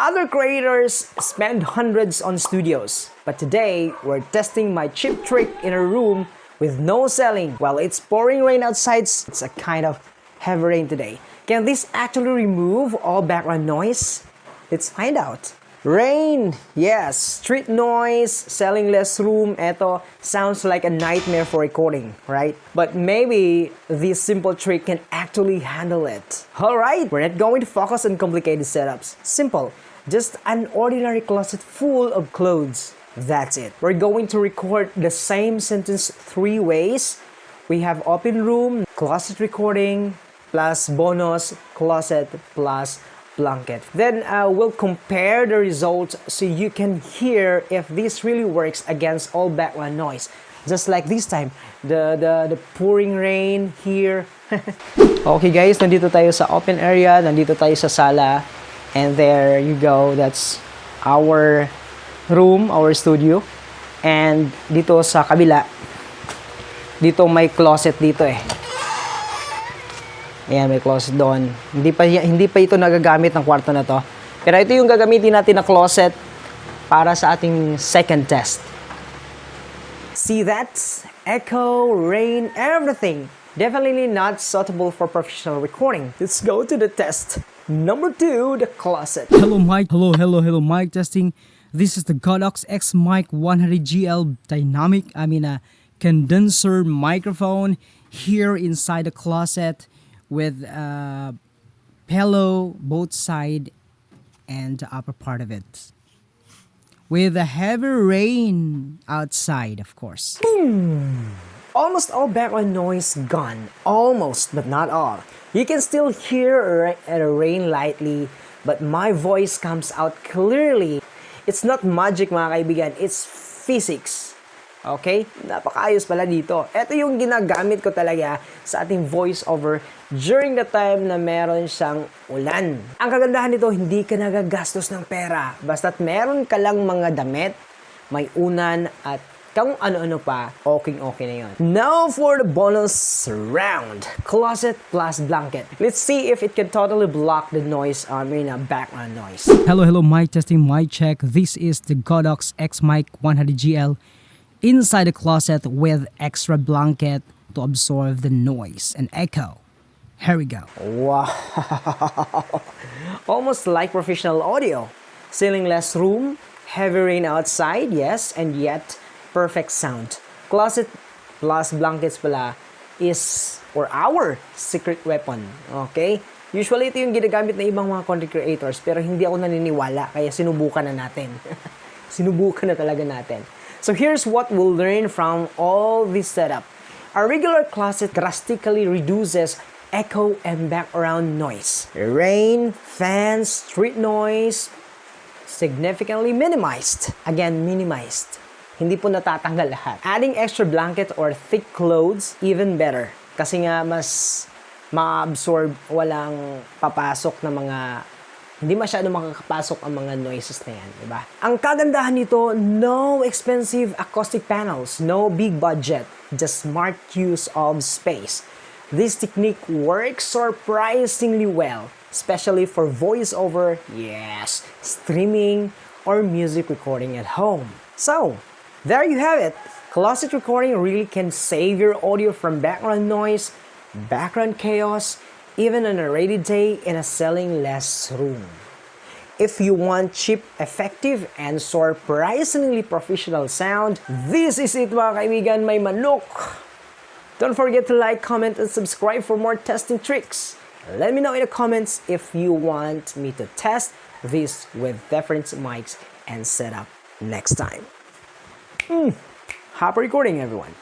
Other creators spend hundreds on studios, but today we're testing my cheap trick in a room with no ceiling. While it's pouring rain outside, it's a kind of heavy rain today. Can this actually remove all background noise? Let's find out. Rain, yes, street noise, ceilingless room, eto, sounds like a nightmare for recording, right? But maybe this simple trick can actually handle it. Alright, we're not going to focus on complicated setups. Simple, just an ordinary closet full of clothes. That's it. We're going to record the same sentence 3 ways. We have open room, closet recording, plus bonus, closet, plus blanket. Then we'll compare the results so you can hear if this really works against all background noise. Just like this time, the pouring rain here. Okay guys, nandito tayo sa open area, nandito tayo sa sala. And there you go, that's our room, our studio. And dito sa kabila, dito may closet dito eh. Ayan, may closet doon. Hindi pa ito nagagamit ng kwarto na to. Pero ito yung gagamitin natin na closet para sa ating second test. See that? Echo, rain, everything. Definitely not suitable for professional recording. Let's go to the test. Number 2, the closet. Hello mic, hello mic testing. This is the Godox X Mic 100GL dynamic, condenser microphone here inside the closet with a pillow both side and the upper part of it. With a heavy rain outside, of course. Almost all background noise gone. Almost, but not all. You can still hear rain lightly, but my voice comes out clearly. It's not magic mga kaibigan, it's physics. Okay? Napakaayos pala dito. Ito yung ginagamit ko talaga sa ating voiceover during the time na meron siyang ulan. Ang kagandahan nito, hindi ka nagagastos ng pera. Basta't meron ka lang mga damit, may unan, at kung ano-ano pa, okay na yun. Now for the bonus round. Closet plus blanket. Let's see if it can totally block the noise, background noise. Hello mic testing, mic check. This is the Godox X Mic 100GL inside the closet with extra blanket to absorb the noise and echo. Here we go. Wow! Almost like professional audio. Ceilingless room, heavy rain outside, yes, and yet perfect sound. Closet plus blankets pala is, or our secret weapon. Okay? Usually ito yung ginagamit ng ibang mga content creators pero hindi ako naniniwala kaya sinubukan na natin. Sinubukan na talaga natin. So here's what we'll learn from all this setup. A regular closet drastically reduces echo and background noise. Rain, fans, street noise, significantly minimized. Again, minimized. Hindi po natatanggal lahat. Adding extra blanket or thick clothes, even better. Kasi nga mas ma-absorb, walang papasok na mga hindi masyado makakapasok ang mga noises na yan, diba? Ang kagandahan nito, no expensive acoustic panels, no big budget, just smart use of space. This technique works surprisingly well, especially for voiceover, yes, streaming, or music recording at home. So, there you have it. Closet recording really can save your audio from background noise, background chaos, even on a rainy day in a ceiling-less room. If you want cheap, effective, and surprisingly professional sound, this is it mga kaibigan, may manok! Don't forget to like, comment, and subscribe for more testing tricks. Let me know in the comments if you want me to test this with different mics and setup next time. Happy recording, everyone!